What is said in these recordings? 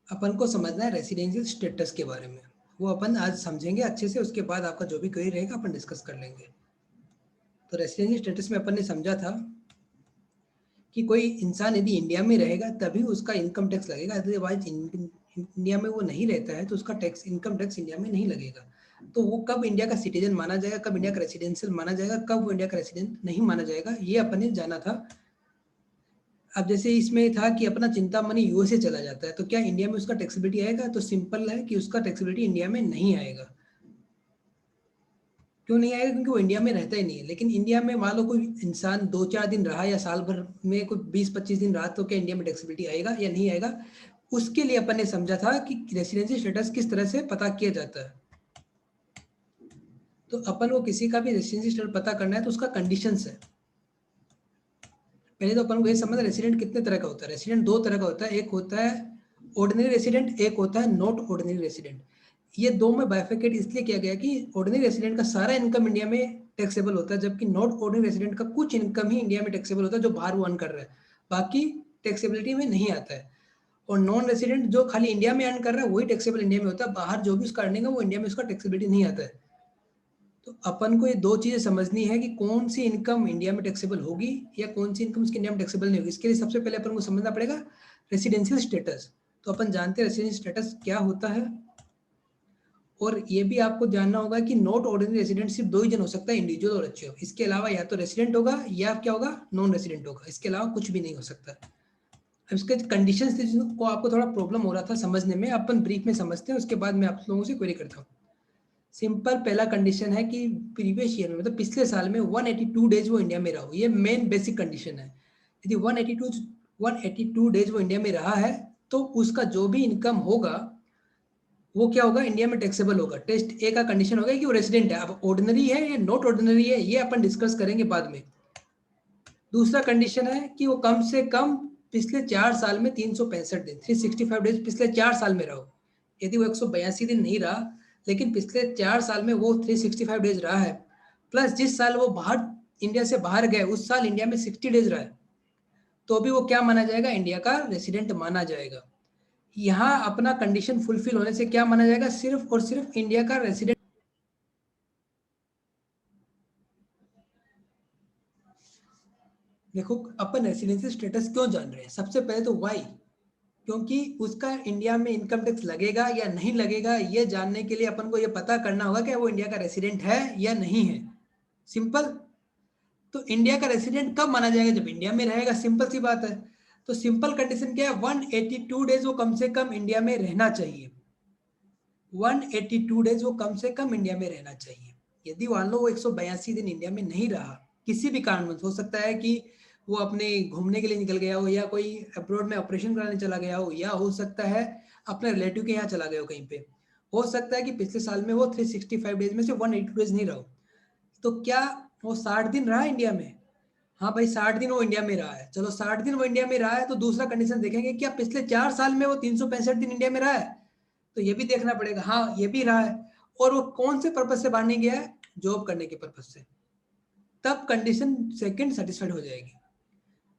अपन को समझना है रेसिडेंशियल स्टेटस के बारे में। वो अपन आज समझेंगे अच्छे से, उसके बाद आपका जो भी क्वेरी रहेगा अपन डिस्कस कर लेंगे। तो रेसिडेंशियल स्टेटस में अपन ने समझा था कि कोई इंसान यदि इंडिया में रहेगा तभी उसका इनकम टैक्स लगेगा, अदरवाइज इंडिया में वो नहीं रहता है तो उसका टैक्स, इनकम टैक्स इंडिया में नहीं लगेगा। तो वो कब इंडिया का सिटीजन माना जाएगा, कब इंडिया का रेसिडेंशियल माना जाएगा, कब वो इंडिया का रेसिडेंट नहीं माना जाएगा, ये अपन ने जाना था। अब जैसे इसमें था कि अपना चिंतामणि यूएसए चला जाता है तो क्या इंडिया में उसका टैक्सेबिलिटी आएगा, तो सिंपल है कि उसका टैक्सेबिलिटी इंडिया में नहीं आएगा। क्यों नहीं आएगा? क्योंकि वो इंडिया में रहता ही नहीं है। लेकिन इंडिया में मान लो कोई इंसान 2-4 दिन रहा या साल भर में कोई 20-25 दिन रहा तो क्या इंडिया में टैक्सेबिलिटी आएगा या नहीं आएगा? उसके लिए अपन ने समझा था कि रेसिडेंसी स्टेटस किस तरह से पता किया जाता है। तो अपन को किसी का भी रेसिडेंसी स्टेटस पता करना है तो उसका कंडीशंस है। पहले तो अपन को ये समझ, रेसिडेंट कितने तरह का होता है। रेसिडेंट दो तरह का होता है, एक होता है ऑर्डिनरी रेसिडेंट, एक होता है नॉट ऑर्डिनरी रेसिडेंट। ये दो में बाइफरकेट इसलिए किया गया कि ऑर्डिनरी रेसिडेंट का सारा इनकम इंडिया में टैक्सेबल होता है, जबकि नॉट ऑर्डिनरी रेसिडेंट का कुछ इनकम ही इंडिया में टैक्सेबल होता है जो बाहर वो अर्न कर रहा है, बाकी टैक्सेबिलिटी में नहीं आता है। और नॉन रेसिडेंट जो खाली इंडिया में अर्न कर रहा है वही टैक्सेबल इंडिया में होता है, बाहर जो भी उसका अर्निंग है वो इंडिया में उसका टैक्सेबिलिटी नहीं आता है। तो अपन को ये दो चीजें समझनी है कि कौन सी इनकम इंडिया में टैक्सेबल होगी या कौन सी इनकम उसकी इंडिया में टैक्सेबल नहीं होगी। इसके लिए सबसे पहले अपन को समझना पड़ेगा रेसिडेंशियल स्टेटस। तो अपन जानते हैं रेसिडेंशियल स्टेटस क्या होता है। और ये भी आपको जानना होगा कि नॉट ऑर्डिनरी रेसिडेंट सिर्फ दो ही जन हो सकता है, इंडिविजुअल और एचओ। इसके अलावा या तो रेसिडेंट होगा या क्या होगा, नॉन रेसिडेंट होगा। इसके अलावा कुछ भी नहीं हो सकता। अब इसके कंडीशंस थे जिनको आपको थोड़ा प्रॉब्लम हो रहा था समझने में, अपन ब्रीफ में समझते हैं, उसके बाद मैं आप लोगों से क्वेरी करता हूँ। सिंपल पहला कंडीशन है कि प्रीवियस ईयर में, मतलब पिछले साल में 182 डेज वो इंडिया में रहा हो। ये मेन बेसिक कंडीशन है। यदि 182 डेज वो इंडिया में रहा है तो उसका जो भी इनकम होगा वो क्या होगा, इंडिया में टैक्सेबल होगा। टेस्ट ए का कंडीशन होगा कि वो रेसिडेंट है। अब ऑर्डिनरी है या नॉट ऑर्डिनरी है ये अपन डिस्कस करेंगे बाद में। दूसरा कंडीशन है कि वो कम से कम पिछले 4 साल में 365 दिन, 365 डेज पिछले 4 साल में रहो। यदि वो 182 दिन नहीं रहा लेकिन पिछले 4 साल में वो 365 डेज रहा है, प्लस जिस साल वो बाहर, इंडिया से बाहर गए उस साल इंडिया में 60 डेज रहा है, तो भी वो क्या माना जाएगा, इंडिया का रेसिडेंट माना जाएगा। यहाँ अपना कंडीशन फुलफिल होने से क्या माना जाएगा, सिर्फ और सिर्फ इंडिया का रेसिडेंट। देखो अपन रेसिडेंशियल स्टेटस क्यों जान रहे हैं, सबसे पहले तो वाई, क्योंकि उसका इंडिया में इनकम टैक्स लगेगा या नहीं लगेगा ये जानने के लिए अपन को ये पता करना होगा कि वो इंडिया का रेसिडेंट है या नहीं है। सिंपल। तो इंडिया का रेसिडेंट कब माना जाएगा, जब इंडिया में रहेगा, सिंपल सी बात है। तो सिंपल कंडीशन क्या है, 182 डेज वो कम से कम इंडिया में रहना चाहिए। 182 डेज वो कम से कम इंडिया में रहना चाहिए। यदि मान लो वो 182 दिन इंडिया में नहीं रहा, किसी भी कारण हो सकता है कि वो अपने घूमने के लिए निकल गया हो, या कोई अब्रॉड में ऑपरेशन कराने चला गया हो, या हो सकता है अपने रिलेटिव के यहाँ चला गया हो कहीं पे। हो सकता है कि पिछले साल में वो 365 डेज में से 182 डेज नहीं रहो, तो क्या वो 60 दिन रहा इंडिया में? हाँ भाई 60 दिन वो इंडिया में रहा है, चलो 60 दिन वो इंडिया में रहा है, तो दूसरा कंडीशन देखेंगे क्या पिछले 4 साल में वो 365 दिन इंडिया में रहा है, तो ये भी देखना पड़ेगा। हाँ ये भी रहा है। और वो कौन से पर्पज से बाहर नहीं गया है, जॉब करने के पर्पज से, तब कंडीशन सेकंड सेटिस्फाइड हो जाएगी।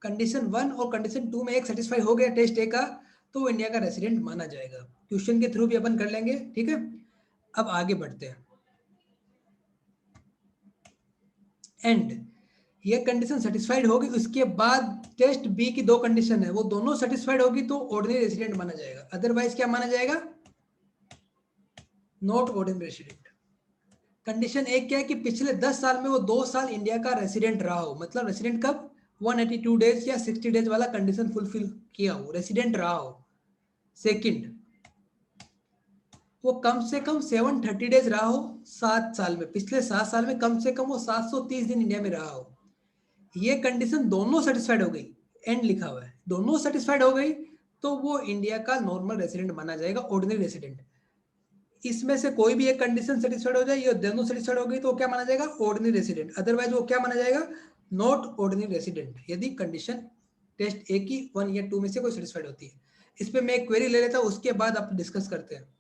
कंडीशन वन और कंडीशन टू में एक सेटिस्फाई हो गया टेस्ट ए का, तो वो इंडिया का रेसिडेंट माना जाएगा। क्वेश्चन के थ्रू भी अपन कर लेंगे, ठीक है। अब आगे बढ़ते हैं। एंड ये कंडीशन सेटिस्फाइड होगी, उसके बाद टेस्ट बी की दो कंडीशन है, वो दोनों सेटिस्फाइड होगी तो ऑर्डिनरी रेसिडेंट माना जाएगा, अदरवाइज क्या माना जाएगा, नॉट ऑर्डिनरी रेसिडेंट। कंडीशन एक क्या है कि पिछले 10 साल में वो 2 साल इंडिया का रेसिडेंट रहा हो, मतलब रेसिडेंट कब, 182 डेज या 60 डेज वाला कंडीशन फुलफिल किया हो, रेसिडेंट रहा हो। सेकंड, वो कम से कम 730 डेज रहा हो 7 साल में, पिछले 7 साल में कम से कम वो 730 दिन इंडिया में रहा हो। ये कंडीशन दोनों सेटिस्फाइड हो गई, एंड लिखा हुआ है, दोनों सेटिस्फाइड हो गई तो वो इंडिया का नॉर्मल रेसिडेंट माना जाएगा, ऑर्डिनरी रेसिडेंट। इसमें से कोई भी एक कंडीशन सेटिस्फाइड हो जाए, ये दोनों सेटिस्फाइड हो गई तो क्या माना जाएगा, ऑर्डिनरी रेसिडेंट, अदरवाइज वो क्या माना जाएगा, नॉट ऑर्डिनरी रेसिडेंट, यदि कंडीशन टेस्ट ए की 1 या 2 में से कोई सेटिस्फाइड होती है। इस पे मैं एक क्वेरी ले लेता हूं, उसके बाद आप डिस्कस करते हैं।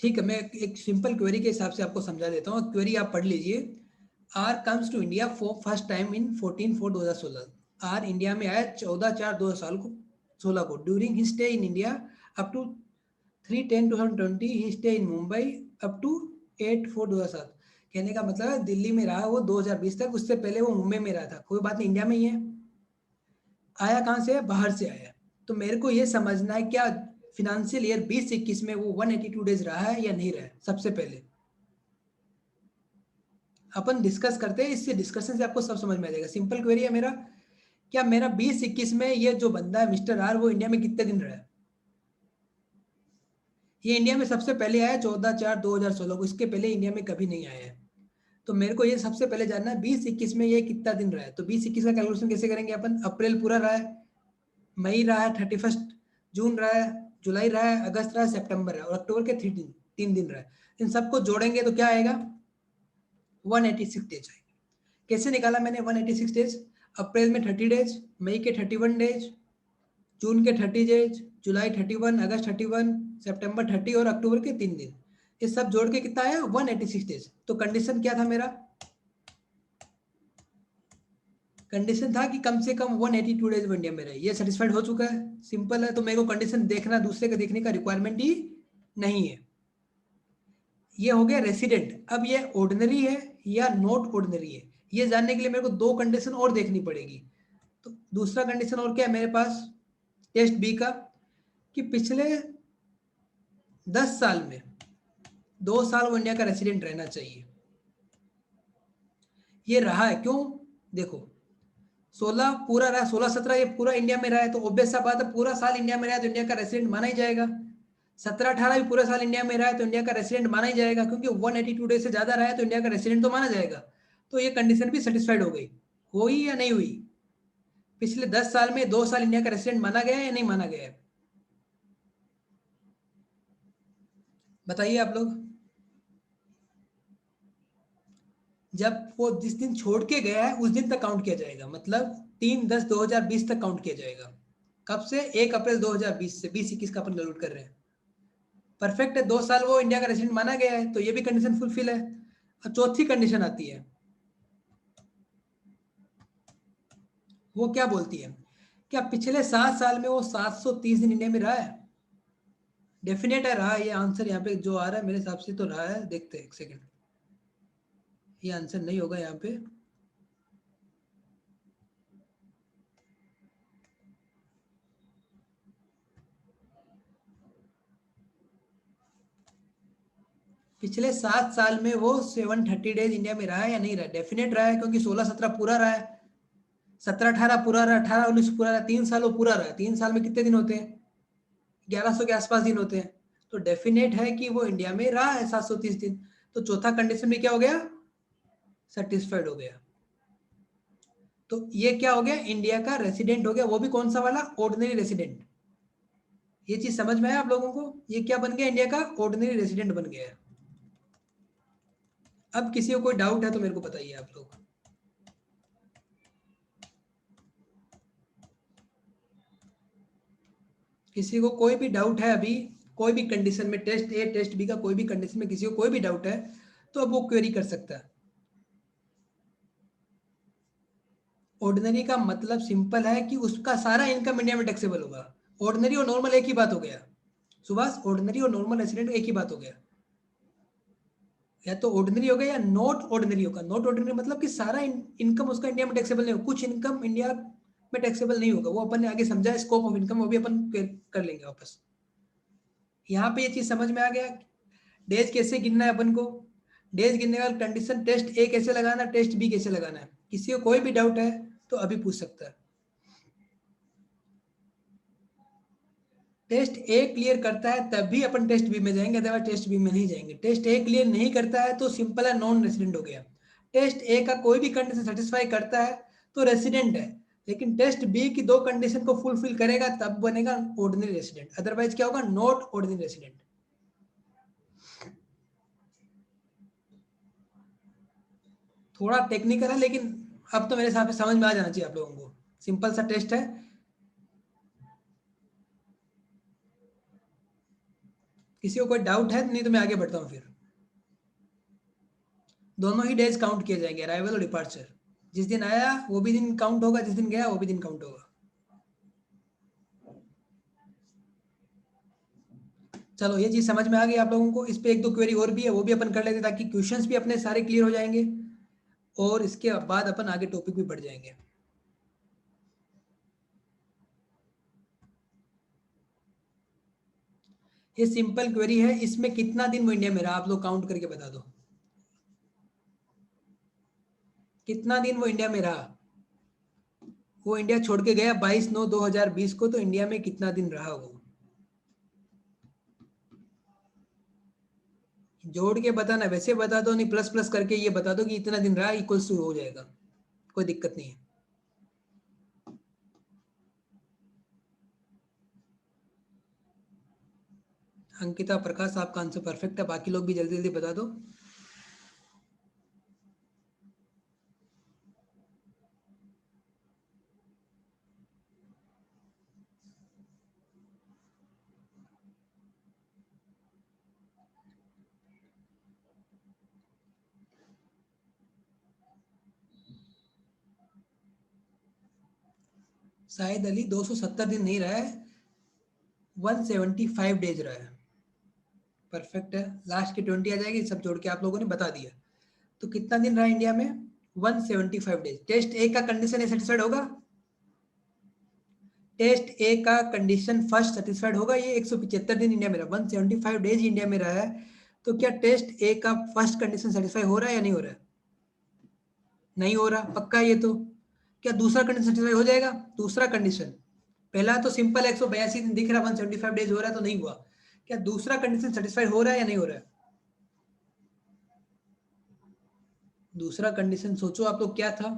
ठीक है, मैं एक सिंपल क्वेरी के हिसाब से आपको समझा देता हूँ। क्वेरी आप पढ़ लीजिए। R comes to India for first time in 14/4/2016। R India में आया 14/4/2016 को। During his stay in India up to 3/10/2020 he stay in Mumbai up to 8/4/2007। कहने का मतलब है दिल्ली में रहा वो 2020 तक, उससे पहले वो मुंबई में रहा था। कोई बात नहीं, इंडिया में ही है। आया कहाँ से है? बाहर से आया। तो मेरे को ये समझना है क्या फिनेंशियल ईयर 2021 में वो 182 डेज रहा है या नहीं रहा है। सबसे पहले अपन डिस्कस करते हैं, इससे डिस्कशन से आपको सब समझ में आ जाएगा। सिंपल क्वेरी है मेरा, क्या मेरा 2021 में ये जो बंदा है मिस्टर आर, वो इंडिया में कितने दिन रहा है? ये इंडिया में सबसे पहले आया 14/4/2016 को, इसके पहले इंडिया में कभी नहीं आया है। तो मेरे को ये सबसे पहले जानना है 2021 में ये कितना दिन रहा है। तो 2021 का कैलकुलेशन कैसे करेंगे अपन? अप्रैल पूरा रहा है, मई रहा है 31 जून रहा है, जुलाई रहा है, अगस्त रहा है, सितंबर रहा है, और अक्टूबर के 3 दिन रहा है। इन सबको जोड़ेंगे तो क्या आएगा? 186 डेज आएगा। कैसे निकाला मैंने 186 डेज? अप्रैल में 30 डेज, मई के 31 डेज, जून के 30 डेज, जुलाई 31, अगस्त 31, सितंबर 30 और अक्टूबर के 3 दिन। ये सब जोड़ के कितना आया? 186 डेज। तो कंडीशन क्या था मेरा? कंडीशन था कि कम से कम 182 डेज वो इंडिया में रहे। ये सेटिस्फाइड हो चुका है, सिंपल है। तो मेरे को कंडीशन देखना, दूसरे का देखने का रिक्वायरमेंट ही नहीं है। ये हो गया रेसिडेंट। अब ये ऑर्डिनरी है या नॉट ऑर्डिनरी है, ये जानने के लिए मेरे को दो कंडीशन और देखनी पड़ेगी। तो दूसरा कंडीशन और क्या है मेरे पास टेस्ट बी का, कि पिछले 10 साल में 2 साल वो इंडिया का रेसिडेंट रहना चाहिए। ये रहा है क्यों? देखो, 16 पूरा रहा, 16-17 ये पूरा इंडिया में रहा है, तो ऑब्वियस सा बात है पूरा साल इंडिया में रहा है तो इंडिया का रेसिडेंट माना ही जाएगा। 17-18 भी पूरा साल इंडिया में रहा है तो इंडिया का रेसिडेंट माना ही जाएगा, क्योंकि 182 डेज से ज्यादा रहा है तो इंडिया का रेसिडेंट तो माना जाएगा। तो ये कंडीशन भी सेटिस्फाइड हो गई। हुई या नहीं हुई? पिछले 10 साल में 2 साल इंडिया का रेसिडेंट माना गया है या नहीं माना गया है? बताइए आप लोग। जब वो जिस दिन छोड़ के गया है उस दिन तक काउंट किया जाएगा, मतलब 3/10/2020 तक काउंट किया जाएगा। कब से? 1 अप्रैल 2020 से। 2021 का अपन कैलकुलेट कर रहे हैं। परफेक्ट है, 2 साल वो इंडिया का रेसिडेंट माना गया है, तो ये भी कंडीशन फुलफिल है। और चौथी कंडीशन आती है, वो क्या बोलती है? क्या पिछले 7 साल में वो 730 दिन इंडिया में रहा है? डेफिनेट है रहा है। ये आंसर यहाँ पे जो आ रहा है मेरे हिसाब से तो रहा है। देखते हैं एक सेकंड, ये आंसर नहीं होगा यहाँ पे। पिछले 7 साल में वो 730 डेज इंडिया में रहा है या नहीं रहा? डेफिनेट रहा है, क्योंकि 16-17 पूरा रहा है, 17-18 पूरा रहा, 18-19 पूरा रहा, 3 साल वो पूरा रहा है। 3 साल में कितने दिन होते हैं? 1100 के आसपास दिन होते हैं। तो डेफिनेट है कि वो इंडिया में रहा है 730 दिन। तो चौथा कंडीशन में क्या हो गया? सेटिस्फाइड हो गया। तो ये क्या हो गया? इंडिया का रेसिडेंट हो गया, वो भी कौन सा वाला? Ordinary resident. ये चीज समझ में आया आप लोगों को? ये क्या बन गया? इंडिया का ऑर्डिनरी रेसिडेंट बन गया है। अब किसी को कोई डाउट है तो मेरे को बताइए आप लोग। किसी को कोई भी डाउट है अभी? कोई भी कंडीशन में, टेस्ट ए टेस्ट बी का कोई भी कंडीशन में किसी को कोई भी डाउट है तो अब वो क्वेरी कर सकता है। ऑर्डिनरी का मतलब सिंपल है कि उसका सारा इनकम इंडिया में टैक्सेबल होगा। ऑर्डिनरी और नॉर्मल एक ही बात हो गया सुभाष। ऑर्डिनरी और नॉर्मल रेसिडेंट एक ही बात हो गया। या तो ऑर्डिनरी होगा या नॉट ऑर्डिनरी होगा। नॉट ऑर्डिनरी मतलब कि सारा इनकम उसका इंडिया में टैक्सेबल नहीं होगा, कुछ इनकम इंडिया में टैक्सेबल नहीं होगा। वो अपन ने आगे समझा स्कोप ऑफ इनकम, वो भी अपन कर लेंगे वापस। यहाँ पे ये चीज समझ में आ गया डेज कैसे गिनना है अपन को। डेज गिनने का कंडीशन टेस्ट ए कैसे लगाना, टेस्ट बी कैसे लगाना है। किसी को कोई भी डाउट है तो अभी पूछ सकता है। टेस्ट ए क्लियर करता है तब भी अपन टेस्ट बी में जाएंगे, अदरवाइज टेस्ट बी में नहीं जाएंगे। टेस्ट ए क्लियर नहीं करता है तो सिंपल है, नॉन रेसिडेंट हो गया। टेस्ट ए का कोई भी कंडीशन सेटिस्फाई करता है तो रेसिडेंट है, लेकिन टेस्ट बी की दो कंडीशन को फुलफिल करेगा तब बनेगा ऑर्डिनरी रेसिडेंट, अदरवाइज क्या होगा? Not ordinary resident. थोड़ा टेक्निकल है लेकिन अब तो मेरे हिसाब से समझ में आ जाना चाहिए आप लोगों को। सिंपल सा टेस्ट है। किसी को कोई डाउट है? नहीं तो मैं आगे बढ़ता हूँ फिर। दोनों ही डेज काउंट किए जाएंगे, अराइवल और डिपार्चर। जिस दिन आया वो भी दिन काउंट होगा, जिस दिन गया वो भी दिन काउंट होगा। चलो ये चीज समझ में आ गई आप लोगों को। इस पे एक दो क्वेरी और भी है, वो भी अपन कर लेते ताकि क्वेश्चंस भी अपने सारे क्लियर हो जाएंगे और इसके बाद अपन आगे टॉपिक भी बढ़ जाएंगे। ये सिंपल क्वेरी है, इसमें कितना दिन वो इंडिया में रहा आप लोग काउंट करके बता दो। कितना दिन वो इंडिया में रहा? वो इंडिया छोड़ के गया 22/9/2020 को, तो इंडिया में कितना दिन रहा वो? जोड़ के बताना, वैसे बता दो, नहीं प्लस प्लस करके ये बता दो कि इतना दिन रहा, इक्वल्स टू हो जाएगा, कोई दिक्कत नहीं है। अंकिता प्रकाश, आपका आंसर परफेक्ट है, बाकी लोग भी जल्दी जल्दी बता दो। शायद अली 270 दिन नहीं रहा है, 175 डेज रहा है। परफेक्ट है, लास्ट की 20 आ जाएगी, सब जोड़ के आप लोगों ने बता दिया। तो कितना दिन रहा इंडिया में? 175 डेज। टेस्ट ए का कंडीशन सेटिस्फाइड होगा? टेस्ट ए का कंडीशन फर्स्ट सेटिस्फाइड होगा? ये 175 दिन इंडिया में रहा, 175 डेज इंडिया में रहा है, तो क्या टेस्ट ए का फर्स्ट कंडीशन सेटिस्फाई हो रहा है या नहीं हो रहा है? नहीं हो रहा, पक्का ये तो। क्या दूसरा कंडीशन सेटिस्फाई हो जाएगा? दूसरा कंडीशन, पहला तो सिंपल 182 दिन दिख रहा है, 175 डेज हो रहा है, तो नहीं हुआ। क्या दूसरा कंडीशन सेटिस्फाई हो रहा है या नहीं हो रहा है? दूसरा कंडीशन सोचो आप लोग क्या था?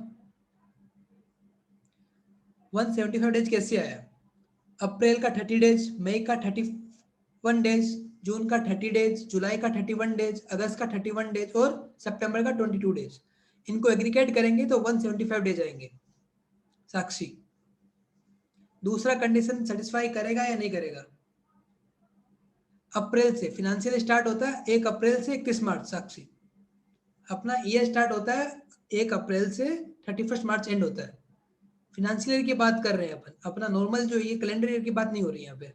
175 डेज कैसे आया? अप्रैल का 30 डेज, मई का 31 डेज, जून का 30 डेज, जुलाई का 31 डेज, अगस्त का 31 डेज और सितंबर का 22 डेज। इनको एग्रीगेट करेंगे तो 175 डेज आएंगे। साक्षी, दूसरा कंडीशन सेटिस्फाई करेगा या नहीं करेगा? अप्रैल से फिनेंशियल स्टार्ट होता है, 1 अप्रैल से 31 मार्च। साक्षी, अपना ईयर स्टार्ट होता है 1 अप्रैल से 31 मार्च एंड होता है। फिनेंशियल ईयर की बात कर रहे हैं अपन, अपना नॉर्मल जो ये कैलेंडर ईयर की बात नहीं हो रही है यहाँ पे।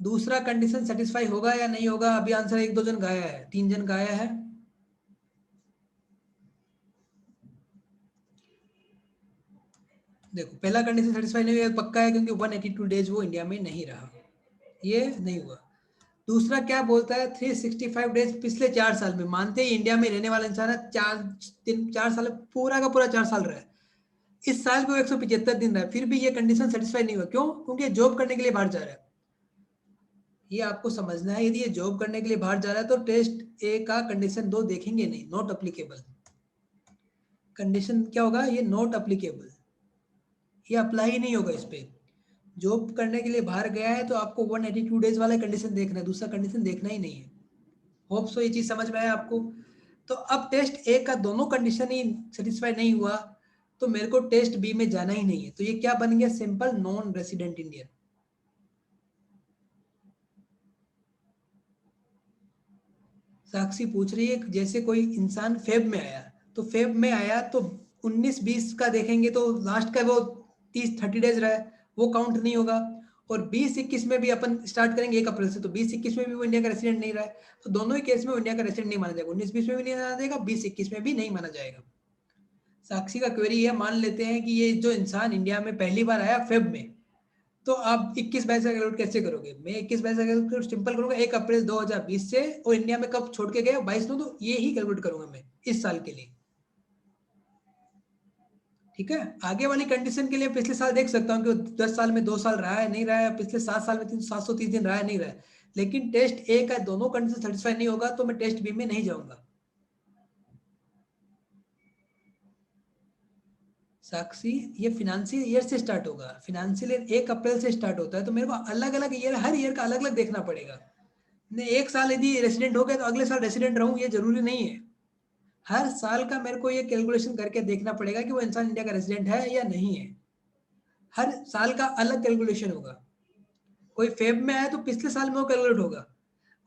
दूसरा कंडीशन सेटिस्फाई होगा या नहीं होगा? अभी आंसर एक दो जन गाया है, 3 जन गाया है। देखो, पहला कंडीशन सेटिस्फाई नहीं हुआ पक्का है, क्योंकि 182 डेज वो इंडिया में नहीं रहा, ये नहीं हुआ। दूसरा क्या बोलता है? 365 डेज पिछले 4 साल में, मानते ही इंडिया में रहने वाला इंसान है, 4 साल पूरा का पूरा 4 साल रहा है, इस साल भी वो 175 दिन रहा है, फिर भी ये कंडीशन सेटिस्फाई नहीं हुआ। क्यों? क्योंकि जॉब करने के लिए बाहर जा रहा है। ये आपको समझना है, यदि ये जॉब करने के लिए बाहर जा रहा है तो टेस्ट ए का कंडीशन 2 देखेंगे नहीं, नॉट अप्लीकेबल। कंडीशन क्या होगा? ये नॉट अप्लीकेबल, ये अप्लाई ही नहीं होगा इस पे। जॉब करने के लिए बाहर गया है तो आपको 182 डेज वाला कंडीशन देखना है, दूसरा कंडीशन देखना ही नहीं है। होप सो ये चीज समझ में आया आपको। तो अब टेस्ट ए का दोनों कंडीशन ही सेटिस्फाई नहीं हुआ, तो मेरे को टेस्ट बी में जाना ही नहीं है, तो ये क्या बन गया? Simple non resident Indian. Sakshi पूछ रही है जैसे कोई इंसान फेब में आया, तो फेब में आया तो 19-20 का देखेंगे तो लास्ट का वो 30-30 डेज रहा है, वो काउंट नहीं होगा। और 20-21 में भी अपन स्टार्ट करेंगे 1 अप्रैल से, तो 20-21 में भी वो इंडिया का रेसिडेंट नहीं रहा है, तो दोनों ही केस में वो इंडिया का रेसिडेंट नहीं माना जाएगा, 19-20 में भी नहीं माना जाएगा, 20-21 में भी नहीं माना जाएगा। साक्षी का क्वेरी है, मान लेते हैं कि ये जो इंसान इंडिया में पहली बार आया फेब में, तो आप 21-22 का कैलकुलेट कैसे करोगे? मैं 21-22 का कैलकुलेट सिंपल करूंगा, 1 अप्रैल 2020 से, और इंडिया में कब छोड़ के गए 22 में, तो ये ही कैलकुलेट करूंगा मैं इस साल के लिए। ठीक है, आगे वाली कंडीशन के लिए पिछले साल देख सकता हूँ कि 10 साल में 2 साल रहा है नहीं रहा है, पिछले 7 साल में 730 दिन रहा है नहीं रहा है, लेकिन टेस्ट ए का दोनों कंडीशन सेटिस्फाई नहीं होगा तो मैं टेस्ट बी में नहीं जाऊंगा। साक्षी, ये फिनेंशियल ईयर से स्टार्ट होगा, फिनेंशियल ईयर 1 अप्रैल से स्टार्ट होता है, तो मेरे को अलग अलग ईयर, हर ईयर का अलग अलग देखना पड़ेगा। नहीं, एक साल यदि रेसिडेंट हो गया तो अगले साल रेसिडेंट रहूं, ये जरूरी नहीं है। हर साल का मेरे को ये कैलकुलेशन करके देखना पड़ेगा कि वो इंसान इंडिया का रेसिडेंट है या नहीं है, हर साल का अलग कैलकुलेशन होगा। कोई फेब में आया तो पिछले साल में वो कैलकुलेट होगा,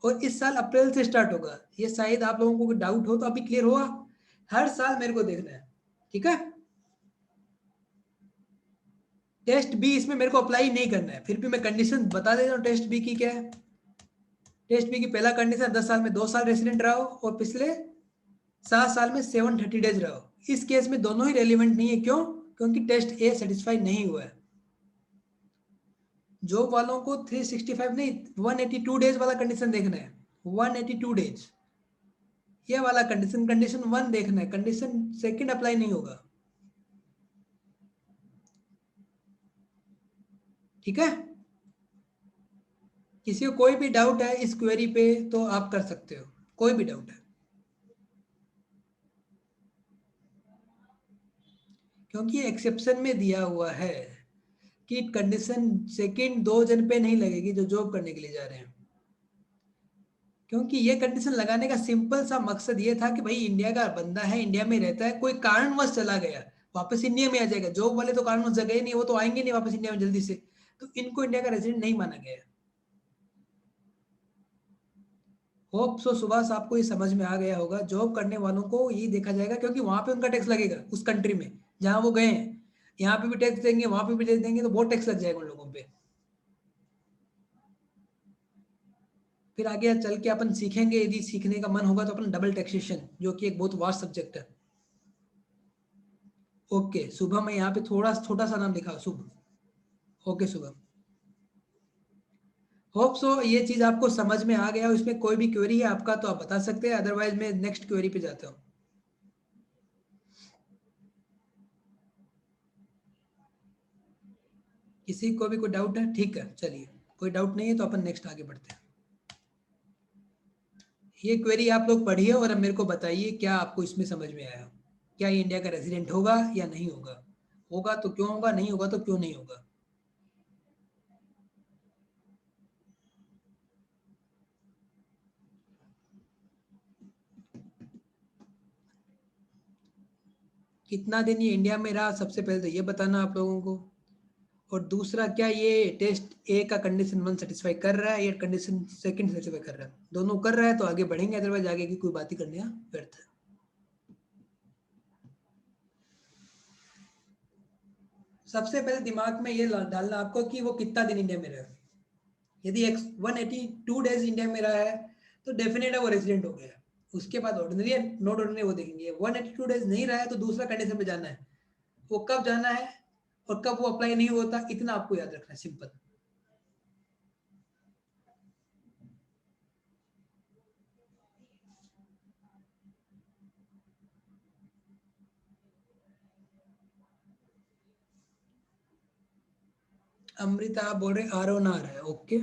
और इस साल अप्रैल से स्टार्ट होगा। ये शायद आप लोगों को डाउट हो तो अभी क्लियर हुआ। हर साल मेरे को देखना है, ठीक है। टेस्ट बी इसमें मेरे को अप्लाई नहीं करना है, फिर भी मैं कंडीशन बता देता हूँ टेस्ट बी की क्या है। टेस्ट बी की पहला कंडीशन 10 साल में 2 साल रेसिडेंट रहा हो और पिछले 7 साल में 730 डेज रहा हो। इस केस में दोनों ही रेलिवेंट नहीं है, क्यों? क्योंकि टेस्ट ए सेटिस्फाई नहीं हुआ है। जॉब वालों को 365 नहीं 182 डेज वाला कंडीशन देखना है, 182 डेज ये वाला कंडीशन, कंडीशन 1 देखना है, कंडीशन सेकंड अप्लाई नहीं होगा, ठीक है। किसी को कोई भी डाउट है इस क्वेरी पे तो आप कर सकते हो, कोई भी डाउट है, क्योंकि एक्सेप्शन में दिया हुआ है कि कंडीशन सेकंड 2 जन पे नहीं लगेगी जो जॉब करने के लिए जा रहे हैं। क्योंकि ये कंडीशन लगाने का सिंपल सा मकसद ये था कि भाई इंडिया का बंदा है, इंडिया में रहता है, कोई कारणवश चला गया, वापस इंडिया में आ जाएगा। जॉब वाले तो कारणवश जगह नहीं, वो तो आएंगे नहीं वापस इंडिया में जल्दी से, तो इनको इंडिया का रेजिडेंट नहीं माना गया है। होप सो सुभाष आपको ये समझ में आ गया होगा। जॉब करने वालों को ये देखा जाएगा क्योंकि वहां पे उनका टैक्स लगेगा उस कंट्री में जहां वो गए हैं। यहाँ पे भी टैक्स देंगे, वहां पे भी टैक्स देंगे, तो बहुत टैक्स लग जाएगा उन लोगों पे। फिर आगे चल के अपन सीखेंगे, यदि सीखने का मन होगा तो अपन डबल टैक्सेशन, जो कि एक बहुत वास्ट सब्जेक्ट है। ओके शुभम, मैं यहाँ पे थोड़ा छोटा सा नाम लिखा शुभ। ओके शुभम, होप सो ये चीज आपको समझ में आ गया। इसमें कोई भी क्वेरी है आपका तो आप बता सकते हैं, अदरवाइज मैं नेक्स्ट क्वेरी पे जाता हूँ। किसी को भी कोई डाउट है? ठीक है चलिए, कोई डाउट नहीं है तो अपन नेक्स्ट आगे बढ़ते हैं। ये क्वेरी आप लोग पढ़िए और अब मेरे को बताइए क्या आपको इसमें समझ में आया। क्या ये इंडिया का रेजिडेंट होगा या नहीं होगा? होगा तो क्यों होगा, नहीं होगा तो क्यों नहीं होगा? कितना दिन ये इंडिया में रहा, सबसे पहले तो ये बताना आप लोगों को। और दूसरा, क्या ये टेस्ट ए का कंडीशन 1 सेटिस्फाई कर रहा है या कंडीशन सेकंड सेटिस्फाई कर रहा है? दोनों कर रहा है तो आगे बढ़ेंगे, अदरवाइज आगे की कोई बात ही करने व्यर्थ है। सबसे पहले दिमाग में ये डालना आपको कि वो कितना दिन इंडिया में रहा है। यदि 182 डेज इंडिया में रहा है तो डेफिनेट है वो रेजिडेंट हो गया। उसके बाद ऑर्डिनरी है नॉट ऑर्डिनरी वो देखेंगे। 182 डेज नहीं रहा है तो दूसरा कंडीशन पे जाना है। वो कब जाना है और कब वो अप्लाई नहीं होता, इतना आपको याद रखना है, सिंपल। अमृता आप बोल रहे आर आ रहा है, ओके।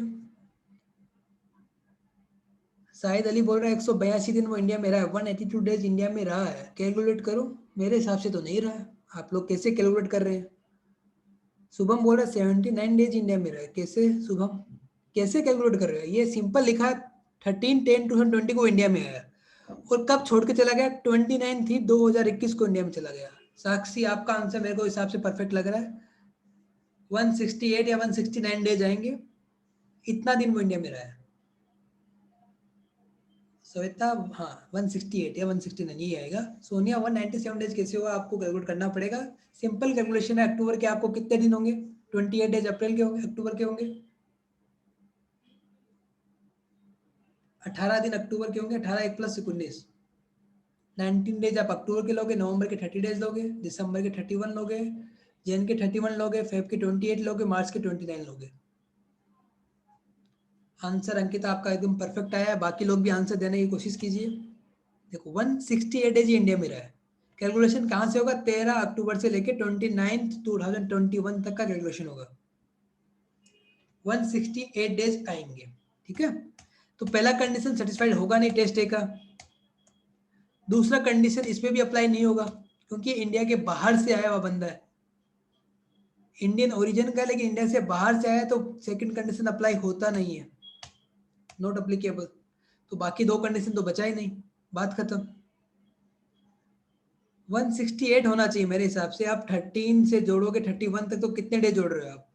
शाहिद अली बोल रहा है 182 दिन वो इंडिया में रहा है, 182 डेज इंडिया में रहा है, कैलकुलेट करो। मेरे हिसाब से तो नहीं रहा है, आप लोग कैसे कैलकुलेट कर रहे हैं? शुभम बोल रहा है 79 डेज इंडिया में रहा है, कैसे शुभम, कैसे कैलकुलेट कर रहे हो? ये सिंपल लिखा है 13/10/2020 को इंडिया में आया, और कब छोड़ के चला गया? 29/3/2021 को इंडिया में चला गया। साक्षी आपका आंसर मेरे को हिसाब से परफेक्ट लग रहा है, 168 या 169 डेज आएंगे, इतना दिन वो इंडिया में रहा है। श्वेता हाँ 168 या 169 ये आएगा। सोनिया 197 डेज कैसे होगा, आपको कैलकुलेट करना पड़ेगा। सिंपल कैलकुलेशन है। अक्टूबर के आपको कितने दिन होंगे? 28 डेज अप्रैल के होंगे, अक्टूबर के होंगे। 18 दिन अक्टूबर के होंगे, 18 1 + 19, 19 डेज आप अक्टूबर के लोगे, नवंबर के 30 डेज लोगे, दिसंबर के 31 लोगे, जन के 31 लोगे, फेब के 28 लोगे, मार्च के 29 लोगे। आंसर अंकित आपका एकदम परफेक्ट आया है। बाकी लोग भी आंसर देने की कोशिश कीजिए। देखो 168 डेज इंडिया में रहा है। कैलकुलेशन कहाँ से होगा? 13 अक्टूबर से लेके 29/2021 तक का कैलकुलेशन होगा। 168 डेज आएंगे, ठीक है। तो पहला कंडीशन सेटिस्फाइड होगा नहीं टेस्ट ए का। दूसरा कंडीशन इसमें भी अप्लाई नहीं होगा क्योंकि इंडिया के बाहर से आया हुआ बंदा है, इंडियन ओरिजिन का, लेकिन इंडिया से बाहर से आया तो सेकंड कंडीशन अप्लाई होता नहीं है, नॉट अप्लीकेबल। तो बाकी दो कंडीशन तो बचा ही नहीं, बात खत्म। 168 होना चाहिए मेरे हिसाब से। आप 13 से जोड़ोगे 31 तक तो कितने डे जोड़ रहे हो आप?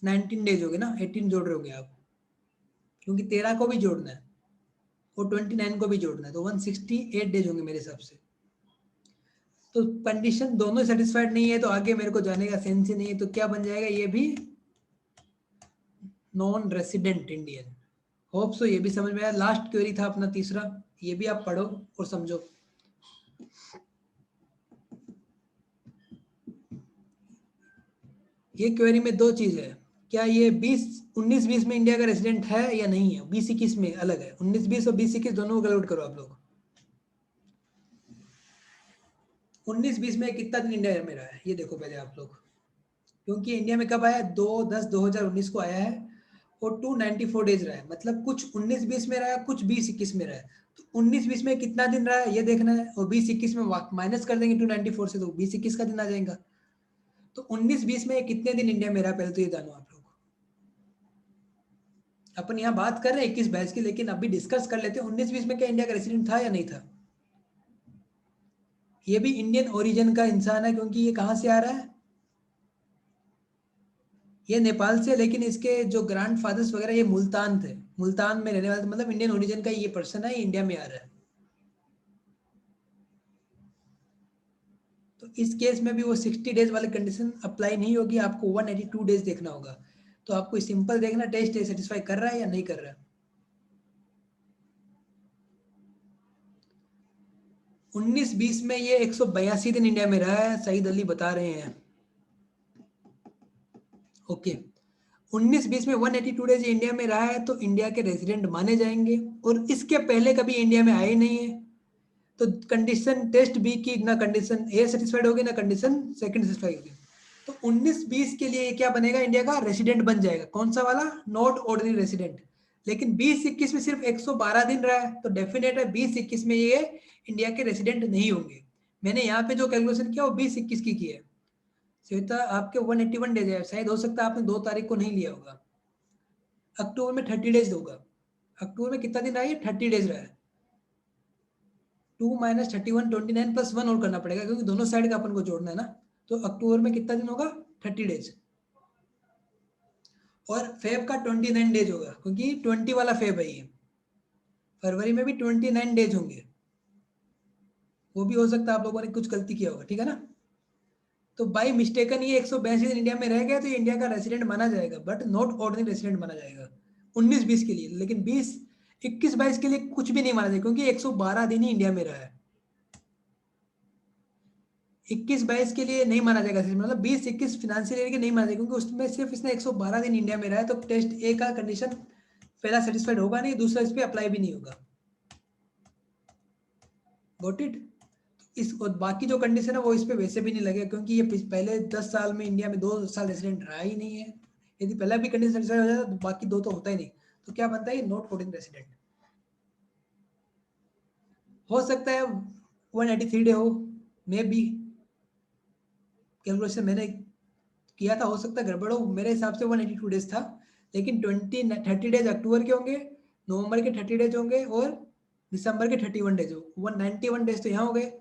19 डेज हो गए ना, 18 जोड़ रहे होगे आप, क्योंकि 13 को भी जोड़ना है और 29 को भी जोड़ना है, तो 168 डेज होंगे मेरे हिसाब से। तो कंडीशन दोनों सेटिस्फाइड नहीं है तो आगे मेरे को जाने का सेंस ही नहीं है, तो क्या बन जाएगा ये भी non resident Indian. Hope so ये भी समझ में आया। लास्ट क्वेरी था अपना तीसरा, ये भी आप पढ़ो और समझो। ये क्वेरी में दो चीज है, क्या ये 19-20 में इंडिया का रेसिडेंट है या नहीं है, 20-21 में अलग है, 19-20 और 20-21 दोनों को कैलकुलेट करो आप लोग। 19-20 में कितना दिन इंडिया में रहा है ये देखो पहले आप लोग, क्योंकि इंडिया में कब आया, 2/10/2019 को आया है और 294 डेज रहा है, मतलब कुछ 19-20 में रहा है, कुछ 20-21 में रहा है। तो 19-20 में कितना दिन रहा है ये देखना है, और 20-21 में माइनस कर देंगे 294 से, तो 20-21 का दिन आ जाएगा। तो 19-20 में कितने दिन इंडिया में रहा, पहले तो ये जानो आप लोग। अपन यहाँ बात कर रहे हैं 21-22 की, लेकिन अभी डिस्कस कर लेते हैं 19-20 में क्या इंडिया का रेसिडेंट था या नहीं था। ये भी इंडियन ओरिजिन का इंसान है, क्योंकि ये कहाँ से आ रहा है, ये नेपाल से, लेकिन इसके जो ग्रैंड फादर्स वगैरह ये मुल्तान थे, मुल्तान में रहने वाले, मतलब इंडियन ओरिजिन का ये पर्सन है, ये इंडिया में आ रहा है। तो इस केस में भी वो 60 डेज वाली कंडीशन अप्लाई नहीं होगी, आपको 182 डेज देखना होगा। तो आपको सिंपल देखना टेस्ट सेटिस्फाई कर रहा है या नहीं कर रहा है। 19-20 में ये 182 दिन इंडिया में रहा है, सईद अली बता रहे हैं। ओके, 19-20 में 182 डेज इंडिया में रहा है तो इंडिया के रेजिडेंट माने जाएंगे, और इसके पहले कभी इंडिया में आए नहीं है। तो कंडीशन टेस्ट बी की ना कंडीशन ए सेटिस्फाइड होगी ना कंडीशन सेकंड सेटिस्फाइड होगी। तो 19-20 के लिए क्या बनेगा, इंडिया का रेसिडेंट बन जाएगा, कौन सा वाला, नॉट ऑर्डिनरी रेसिडेंट। लेकिन 20-21 में सिर्फ 112 दिन रहा है, तो डेफिनेट है 20-21 में ये इंडिया के रेसिडेंट नहीं होंगे। मैंने यहाँ पे जो कैलकुलेशन किया वो 20-21 की है। श्वेता आपके 181 डेज है, शायद हो सकता है आपने 2 तारीख को नहीं लिया होगा। अक्टूबर में 30 डेज होगा। अक्टूबर में कितना दिन रहा है, 30 डेज रहा है। 2 - 31 29 + 1 और करना पड़ेगा, क्योंकि दोनों साइड का अपन को जोड़ना है ना। तो अक्टूबर में कितना दिन होगा, 30 डेज। और फेब का 29 डेज होगा, क्योंकि 20 वाला फेब है ये। फरवरी में भी 29 डेज होंगे, वो भी हो सकता है आप लोगों ने कुछ गलती किया होगा, ठीक है ना। तो बाई मिस्टेकन ये 182 दिन इंडिया में रह गया तो ये इंडिया का रेसिडेंट माना जाएगा, बट नॉट ऑर्डिनरी रेसिडेंट माना जाएगा 19-20 के लिए। लेकिन 20-21-22 के लिए कुछ भी नहीं माना जाएगा, क्योंकि 112 दिन ही इंडिया में रहा है। 21-22 के लिए नहीं माना जाएगा, मतलब 20-21 फिनेंशियल ईयर के नहीं माना जाएगा, क्योंकि उसमें सिर्फ इसने 112 दिन इंडिया में रहा है। तो टेस्ट ए का कंडीशन पहला सेटिस्फाइड होगा नहीं, दूसरा इस पर अप्लाई भी नहीं होगा। Got it. इस और बाकी जो कंडीशन है वो इस पे वैसे भी नहीं लगेगा, क्योंकि ये पहले 10 साल में इंडिया में 2 साल रेसिडेंट रहा ही नहीं है। यदि पहला भी कंडीशन सेटिस्फाई हो जाए तो बाकी 2 तो होता ही नहीं। तो क्या बनता है, ये नॉट ऑर्डिनरी रेसिडेंट। हो सकता है 183 डे हो, मे बी कैलकुलेशन मैंने किया था, हो सकता है गड़बड़ हो, मेरे हिसाब से 182 डेज था। लेकिन 30 डेज अक्टूबर के होंगे, नवंबर के 30 डेज होंगे, और दिसंबर के 31 डेज हो, 191 डेज तो यहाँ हो गए।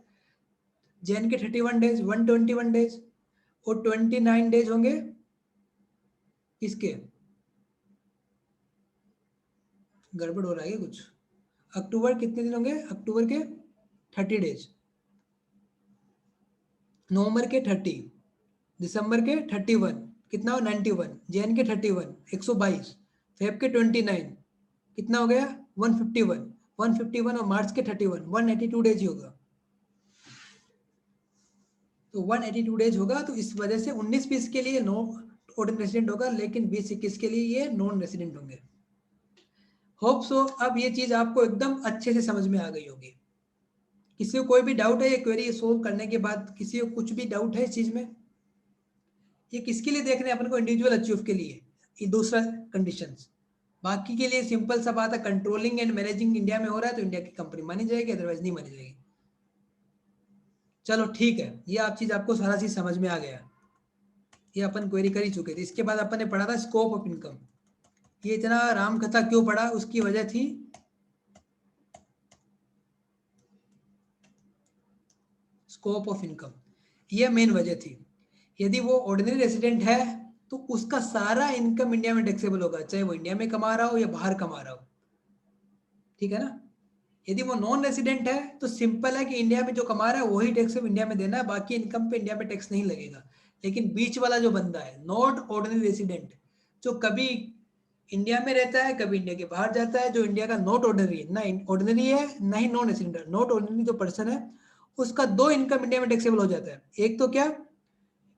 जैन के 31 डेज, 121 डेज, और 29 डेज होंगे किसके, गड़बड़ हो रहा है कुछ। अक्टूबर कितने दिन होंगे, अक्टूबर के 30 डेज, नवंबर के 30, दिसंबर के 31, कितना हो 91, जैन के 31 122, फेब के 29, कितना हो गया 151 और मार्च के 31 182 डेज ही होगा। तो 182 डेज होगा, तो इस वजह से 19-20 के लिए नो ऑर्डिनरी रेसिडेंट होगा, लेकिन 20-21 के लिए ये नॉन रेसिडेंट होंगे। होप सो अब ये चीज आपको एकदम अच्छे से समझ में आ गई होगी। किसी को कोई भी डाउट है ये क्वेरी सोल्व करने के बाद, किसी को कुछ भी डाउट है इस चीज में। ये किसके लिए देख रहे हैं अपन को, इंडिविजुअल अचीव के लिए, ये दूसरा कंडीशंस। बाकी के लिए सिंपल सा बात है, कंट्रोलिंग एंड मैनेजिंग इंडिया में हो रहा है तो इंडिया की कंपनी मानी जाएगी, अदरवाइज नहीं मानी जाएगी। चलो ठीक है, ये आप चीज आपको सारा चीज समझ में आ गया। ये अपन क्वेरी कर ही चुके थे। इसके बाद अपन ने पढ़ा था स्कोप ऑफ इनकम। ये इतना राम कथा क्यों पढ़ा, उसकी वजह थी स्कोप ऑफ इनकम, ये मेन वजह थी। यदि वो ऑर्डिनरी रेसिडेंट है तो उसका सारा इनकम इंडिया में टैक्सेबल होगा, चाहे वो इंडिया में कमा रहा हो या बाहर कमा रहा हो, ठीक है ना। यदि वो नॉन रेसिडेंट है तो सिंपल है कि इंडिया में जो कमा रहा है वही टैक्स इंडिया में देना है, बाकी इनकम पे इंडिया में टैक्स नहीं लगेगा। लेकिन बीच वाला जो बंदा है नॉट ऑर्डिनरी रेसिडेंट, जो कभी इंडिया में रहता है कभी इंडिया के बाहर जाता है, जो इंडिया का नॉट ऑर्डिनरी है, ना ऑर्डिनरी है ना ही नॉन रेसिडेंट, नॉट ऑर्डिनरी जो पर्सन है उसका दो इनकम इंडिया में टैक्सेबल हो जाता है। एक तो क्या,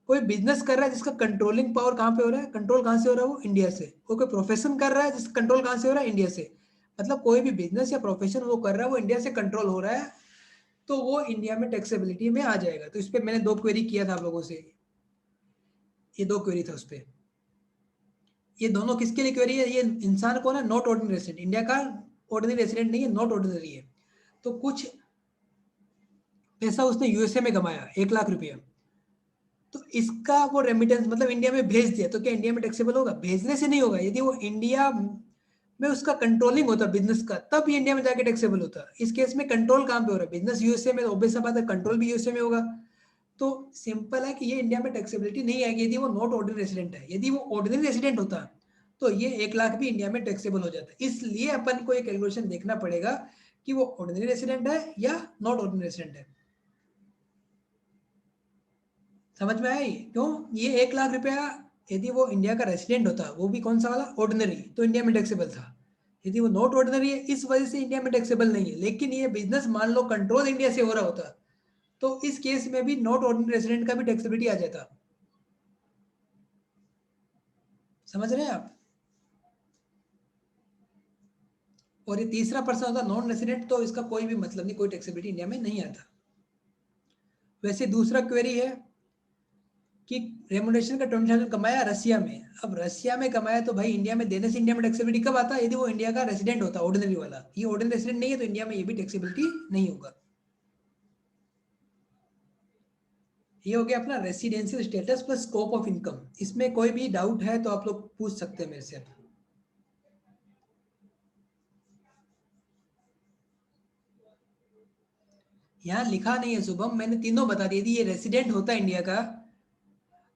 कोई बिजनेस कर रहा है जिसका कंट्रोलिंग पावर कहाँ पे हो रहा है, कंट्रोल कहाँ से हो रहा है, वो इंडिया से। कोई प्रोफेशन कर रहा है जिसका कंट्रोल कहाँ से हो रहा है, इंडिया से। मतलब कोई भी बिजनेस या प्रोफेशन वो कर रहा है वो इंडिया से कंट्रोल हो रहा है, तो वो इंडिया में टैक्सेबिलिटी में आ जाएगा। तो इस पे मैंने दो क्वेरी किया था आप लोगों से, ये दो क्वेरी था उस पे। ये दोनों किसके लिए क्वेरी है, ये इंसान कौन है, नॉट ऑर्डिनरी रेसिडेंट, इंडिया का ऑर्डिनरी रेसिडेंट नहीं है, नॉट ऑर्डिनरी है। तो कुछ पैसा उसने यूएसए में कमाया 1 लाख रुपया, तो इसका वो रेमिटेंस मतलब इंडिया में भेज दिया, तो क्या इंडिया में टैक्सेबल होगा, भेजने से नहीं होगा। यदि वो इंडिया में उसका कंट्रोलिंग होता बिजनेस का, तब ये इंडिया में जाके टैक्सेबल होता। इस केस में कंट्रोल कहाँ पे हो रहा है, बिजनेस यूएसए में, ऑब्वियस बात है कंट्रोल भी यूएसए में होगा। तो सिंपल है कि ये इंडिया में टैक्सेबिलिटी नहीं आएगी यदि वो नॉट ऑर्डिनरी रेसिडेंट है। यदि वो ऑर्डिनरी रेसिडेंट होता तो ये 1 लाख भी इंडिया में टैक्सेबल हो जाता। इसलिए अपन को ये कैलकुलेशन देखना पड़ेगा कि वो ऑर्डिनरी रेसिडेंट है या नॉट ऑर्डिनरी रेसिडेंट है। समझ में आई क्यों, ये 1 लाख रुपया यदि वो इंडिया का रेसिडेंट होता, वो भी कौन सा वाला, ऑर्डिनरी, तो इंडिया में टैक्सेबल था। यदि वो नॉट ऑर्डिनरी है इस वजह से इंडिया में टैक्सेबल नहीं है। लेकिन ये बिजनेस मान लो कंट्रोल इंडिया से हो रहा होता, तो इस केस में भी नॉट ऑर्डिनरी रेसिडेंट का भी टैक्सेबिलिटी आ जाता। समझ रहे हैं आप। और ये तीसरा पर्सन होता नॉन रेसिडेंट, तो इसका कोई भी मतलब नहीं, कोई टैक्सेबिलिटी इंडिया में नहीं आता। वैसे दूसरा क्वेरी है कि रेमुनेशन का 20,000 कमाया रसिया में। अब रसिया में कमाया तो भाई इंडिया में देने से इंडिया में टैक्सेबिलिटी कब आता है, यदि वो इंडिया का रेसिडेंट होता, ऑर्डिनरी वाला। ये ऑर्डिनरी रेसिडेंट नहीं है तो इंडिया में ये भी टैक्सेबिलिटी नहीं होगा। ये हो गया अपना residential status plus scope of income. इसमें कोई भी डाउट है तो आप लोग पूछ सकते हैं मेरे से। यहाँ लिखा नहीं है शुभम, मैंने तीनों बता दिए। यदि ये रेसिडेंट होता है इंडिया का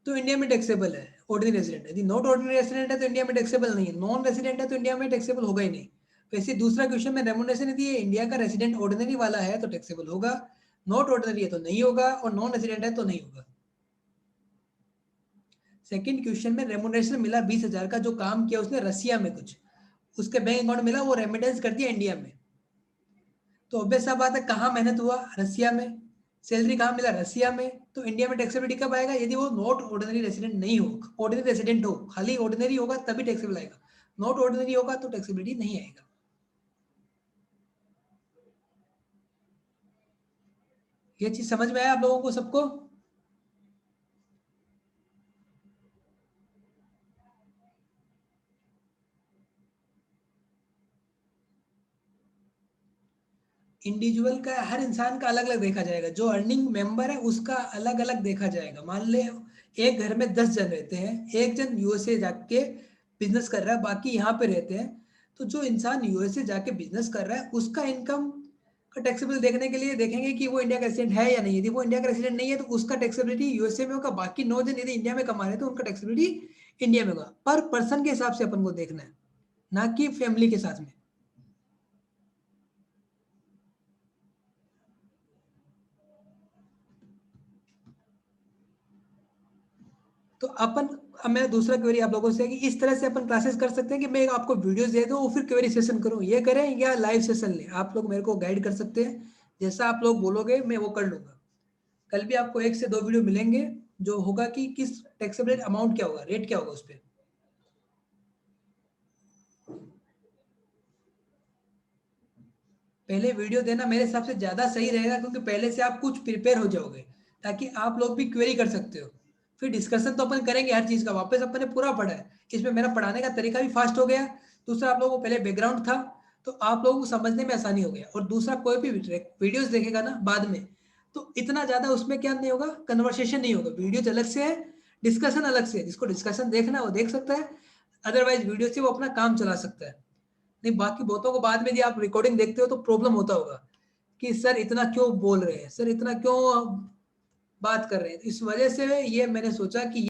तो इंडिया में टैक्सेबल है, ऑर्डिनरी रेसिडेंट। यदि नॉट ऑर्डिनरी रेसिडेंट है तो इंडिया में टैक्सेबल नहीं है, नॉन रेसिडेंट है तो इंडिया में टैक्सेबल होगा ही नहीं। वैसे दूसरा क्वेश्चन में रेमुनेशन यदि ये इंडिया का रेसिडेंट ऑर्डिनरी वाला है तो टैक्सेबल होगा, नॉट ऑर्डिनरी है तो नहीं होगा, और नॉन रेसिडेंट है तो नहीं होगा। सेकंड क्वेश्चन में रेमुनेशन मिला 20,000 का, जो काम किया उसने रसिया में कुछ, उसके बैंक अकाउंट मिला, वो रेमिटेंस कर दिया इंडिया में। तो ऑब्वियस सा बात है कहाँ मेहनत हुआ, रसिया में। सैलरी कहाँ मिला, रसिया में। तो इंडिया में टैक्सेबिलिटी कब आएगा, यदि वो नॉट ऑर्डिनरी रेसिडेंट नहीं हो, ऑर्डिनरी रेसिडेंट हो, खाली ऑर्डिनरी होगा तभी टैक्सेबल आएगा, नॉट ऑर्डिनरी होगा तो टैक्सेबिलिटी नहीं आएगा। ये चीज समझ में आया आप लोगों को सबको। इंडिविजुअल का, हर इंसान का अलग अलग देखा जाएगा। जो अर्निंग मेंबर है उसका अलग अलग देखा जाएगा। मान ले एक घर में 10 जन रहते हैं, एक जन यूएसए जाके बिजनेस कर रहा है, बाकी यहाँ पे रहते हैं। तो जो इंसान यूएसए जाके बिजनेस कर रहा है उसका इनकम का टैक्सेबल देखने के लिए देखेंगे कि वो इंडिया का रेसिडेंट है या नहीं। यदि वो इंडिया का रेसिडेंट नहीं है तो उसका टैक्सेबिलिटी यूएसए में होगा। बाकी 9 जन यदि इंडिया में कमा रहे हैं तो उनका टैक्सेबिलिटी इंडिया में होगा। पर पर्सन के हिसाब से अपन को देखना है, ना कि फैमिली के साथ में। तो अपन, अब मैं दूसरा क्वेरी आप लोगों से कि इस तरह से अपन क्लासेस कर सकते हैं कि मैं आपको वीडियोस दे दूं और फिर क्वेरी सेशन करूं, ये करें या लाइव सेशन लें। आप लोग मेरे को गाइड कर सकते हैं, जैसा आप लोग बोलोगे मैं वो कर लूंगा। कल भी आपको 1 से 2 वीडियो मिलेंगे जो होगा कि किस टैक्सेबल अमाउंट क्या होगा, रेट क्या होगा उस पर। पहले वीडियो देना मेरे हिसाब से ज़्यादा सही रहेगा, क्योंकि पहले से आप कुछ प्रिपेयर हो जाओगे, ताकि आप लोग भी क्वेरी कर सकते हो। फिर डिस्कशन तो अपन करेंगे हर चीज़ का, वापस अपन ने पूरा पढ़ा है, इसमें मेरा पढ़ाने का तरीका भी फास्ट हो गया। दूसरा, आप लोगों को पहले बैकग्राउंड था तो आप लोगों को समझने में आसानी हो गया। और दूसरा, कोई भी वीडियोस देखेगा ना बाद में, तो इतना ज़्यादा उसमें क्या नहीं होगा, कन्वर्सेशन नहीं होगा। वीडियो अलग से है, डिस्कशन अलग से है। जिसको डिस्कशन देखना है वो देख सकता है, अदरवाइज वीडियो से वो अपना काम चला सकता है। नहीं, बाकी बहुतों को बाद में यदि आप रिकॉर्डिंग देखते हो तो प्रॉब्लम होता होगा कि सर इतना क्यों बोल रहे हैं, सर इतना क्यों बात कर रहे हैं। इस वजह से ये मैंने सोचा कि